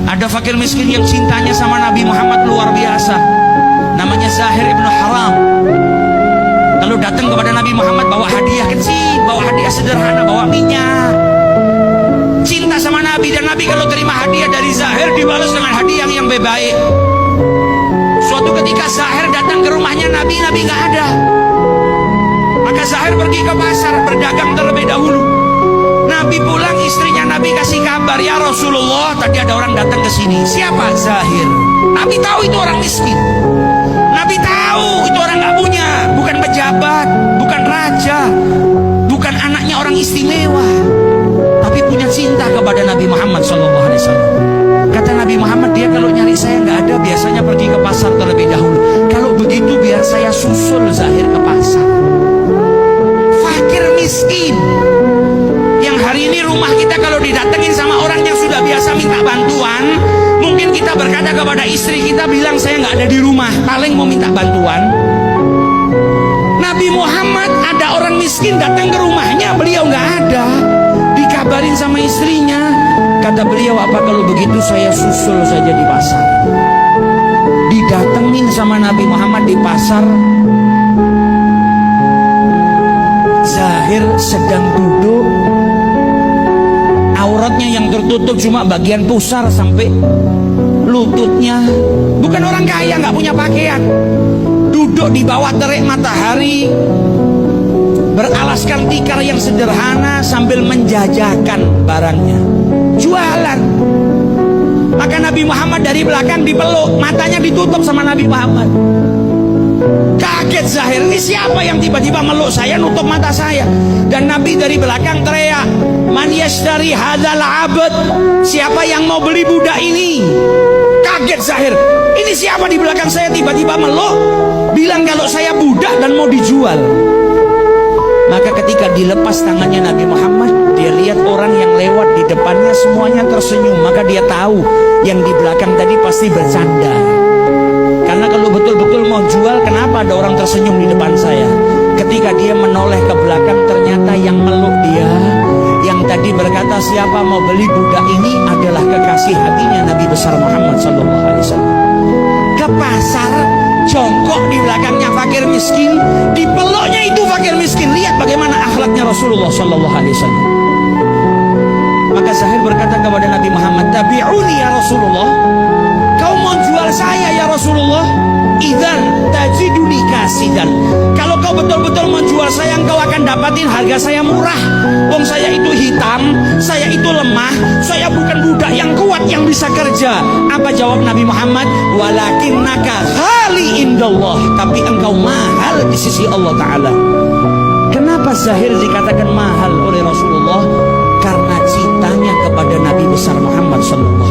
Ada fakir miskin yang cintanya sama Nabi Muhammad luar biasa, namanya Zahir ibnu Haram. Lalu datang kepada Nabi Muhammad bawa hadiah kecil, bawa hadiah sederhana, bawa minyak. Cinta sama Nabi, dan Nabi kalau terima hadiah dari Zahir dibalas dengan hadiah yang lebih baik. Suatu ketika Zahir datang ke rumahnya Nabi, Nabi nggak ada. Maka Zahir pergi ke pasar berdagang terlebih dahulu. Nabi pulang, istrinya Nabi kasih kabar, ya Rasulullah, tadi ada orang datang ke sini. Siapa? Zahir. Nabi tahu itu orang miskin. Nabi tahu itu orang nggak punya, bukan pejabat, bukan raja, bukan anaknya orang istimewa, tapi punya cinta kepada Nabi Muhammad SAW. Kata Nabi Muhammad, dia kalau nyari saya nggak ada, biasanya pergi ke pasar terlebih dahulu. Kalau begitu biar saya susul Zahir ke pasar. Fakir miskin yang hari ini rumah kita kalau didatengin sama orang yang sudah biasa minta bantuan, mungkin kita berkata kepada istri kita, bilang saya nggak ada di rumah, paling mau minta bantuan. Nabi Muhammad ada orang miskin datang ke rumahnya, beliau nggak ada, dikabarin sama istrinya. Kata beliau, apa kalau begitu saya susul saja di pasar. Didatengin sama Nabi Muhammad di pasar. Zahir sedang duduk, auratnya yang tertutup cuma bagian pusar sampai lututnya. Bukan orang kaya, nggak punya pakaian. Duduk di bawah terik matahari, beralaskan tikar yang sederhana sambil menjajakan barangnya, jualan. Maka Nabi Muhammad dari belakang dipeluk, matanya ditutup sama Nabi Muhammad. Kaget Zahir, ini siapa yang tiba-tiba meluk saya, nutup mata saya. Dan Nabi dari belakang teriak, man yashtari hadzal abd, siapa yang mau beli budak ini? Kaget Zahir, ini siapa di belakang saya tiba-tiba meluk, bilang kalau saya budak dan mau dijual. Maka ketika dilepas tangannya Nabi Muhammad, dia lihat orang yang lewat di depannya semuanya tersenyum. Maka dia tahu yang di belakang tadi pasti bercanda. Karena kalau betul-betul mau jual, kenapa ada orang tersenyum di depan saya? Ketika dia menoleh ke belakang, ternyata yang meluk dia, yang tadi berkata siapa mau beli budak ini, adalah kekasih hatinya Nabi besar Muhammad SAW. Ke pasar, jongkok di belakangnya fakir miskin, dipeluknya itu fakir miskin. Lihat bagaimana akhlaknya Rasulullah SAW. Maka Zahir berkata kepada Nabi Muhammad, tabi'uni ya Rasulullah, kau mau jual saya ya Rasulullah? Idzan tajiduni kasidan, kalau kau betul-betul menjual saya, engkau akan dapatin harga saya murah. Wong saya itu hitam, saya itu lemah, saya bukan budak yang kuat yang bisa kerja. Apa jawab Nabi Muhammad? Walakinnaka ghali indallah, tapi engkau mahal di sisi Allah Ta'ala. Kenapa Zahir dikatakan mahal oleh Rasulullah? Karena cintanya kepada Nabi besar Muhammad SAW.